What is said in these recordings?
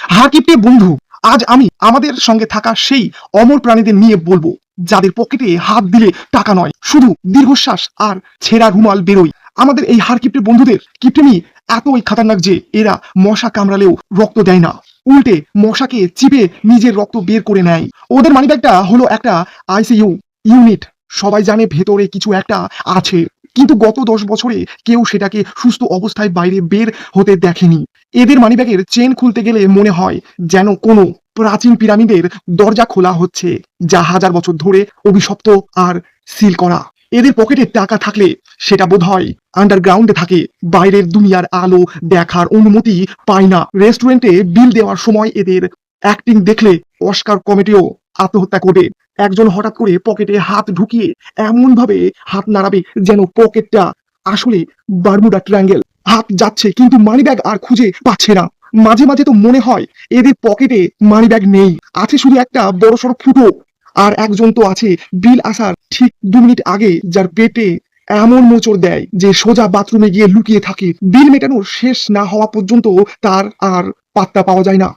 হাকিপে বন্ধু, আজ আমি আমাদের সঙ্গে থাকা সেই অমর প্রাণীদের নিয়ে বলবো, যাদের পকেটে হাত দিলে টাকা নয়, শুধু দীর্ঘশ্বাস আর ছেঁড়া রুমাল বেরোয়। আমাদের এই হারকিপ্টে বন্ধুদের কিপ্টেমি এতই খাতারনাক যে এরা মশা কামড়ালেও রক্ত দেয় না, উল্টে মশাকে চিপে নিজের রক্ত বের করে নেয়। ওদের মানিব্যাগটা হলো একটা আইসিইউ ইউনিট। সবাই জানে ভেতরে কিছু একটা আছে, কিন্তু গত 10 বছরে কেউ সেটাকে সুস্থ অবস্থায় বাইরে বের হতে দেখেনি। এদের মানিব্যাগের চেন খুলতে গেলে মনে হয় যেন কোনো প্রাচীন পিরামিডের দরজা খোলা হচ্ছে, যা হাজার বছর ধরে অভিশপ্ত আর সিল করা। এদের পকেটে টাকা থাকলে সেটা বোধহয় আন্ডারগ্রাউন্ডে থাকে, বাইরের দুনিয়ার আলো দেখার অনুমতি পায় না। রেস্টুরেন্টে বিল দেওয়ার সময় এদের অ্যাক্টিং দেখলে অস্কার কমিটিও আত্মহত্যা করবে। একজন হঠাৎ করে পকেটে হাত ঢুকিয়ে এমন ভাবে হাত নাড়াবে যেন পকেটটা আসলে বারমুডা ট্রায়াঙ্গেল। হাত যাচ্ছে কিন্তু মানিব্যাগ আর খুঁজে পাচ্ছে না। মাঝে মাঝে তো মনে হয় এদের পকেটে মানিব্যাগ নেই, আছে শুধু একটা বড়সড় ফুটো। আর একজন তো আছে বিল আসার ঠিক 2 মিনিট আগে, যার পেটে এমন মোচড় দেয় যে সোজা বাথরুমে গিয়ে লুকিয়ে থাকে। বিল মেটানোর শেষ না হওয়া পর্যন্ত তার আর পাত্তা পাওয়া যায় না।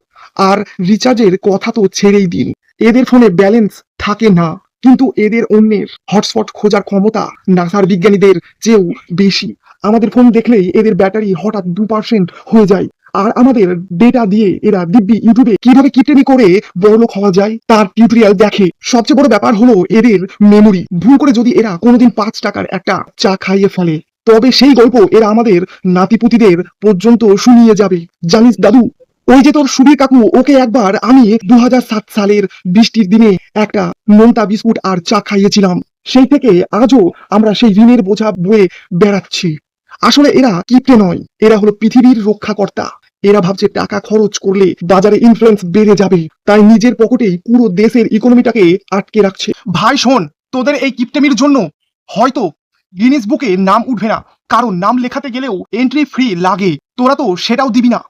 আর রিচার্জের কথা তো ছেড়েই দিন, এদের ফোনে ব্যালেন্স থাকে না, কিন্তু এদের অন্যের হটস্পট খোঁজার ক্ষমতা নাসার বিজ্ঞানীদের চেয়েও বেশি। আমাদের ফোন দেখলেই এদের ব্যাটারি হঠাৎ 2% হয়ে যায়। আর আমাদের ডেটা দিয়ে এরা দিব্যি ইউটিউবে কিভাবে কিপটেমি করে বড়লোক হওয়া যায় তার টিউটোরিয়াল দেখে। সবচেয়ে বড় ব্যাপার হলো এদের মেমোরি। ভুল করে যদি এরা কোনোদিন 5 টাকার একটা চা খাইয়ে ফেলে, তবে সেই গল্প এরা আমাদের নাতিপুতিদের পর্যন্ত শুনিয়ে যাবে। জানিস দাদু, ওই যে তোর সুবীর কাকু, ওকে একবার আমি 2007 সালের বৃষ্টির দিনে একটা নোনতা বিস্কুট আর চা খাইয়েছিলাম। সেই থেকে আজও আমরা সেই ঋণের বোঝা বয়ে বেড়াচ্ছি। আসলে এরা কিপটে নয়, এরা হলো পৃথিবীর রক্ষাকর্তা। এরা ভাবছে টাকা খরচ করলে বাজারে ইনফ্লুয়েন্স বেড়ে যাবে, তাই নিজের পকেটেই পুরো দেশের ইকোনমিটাকে আটকে রাখছে। ভাই শোন, তোদের এই কিপটেমির জন্য হয়তো গিনিস বুকে নাম উঠবে না, কারণ নাম লেখাতে গেলেও এন্ট্রি ফ্রি লাগে। তোরা তো সেটাও দিবি না।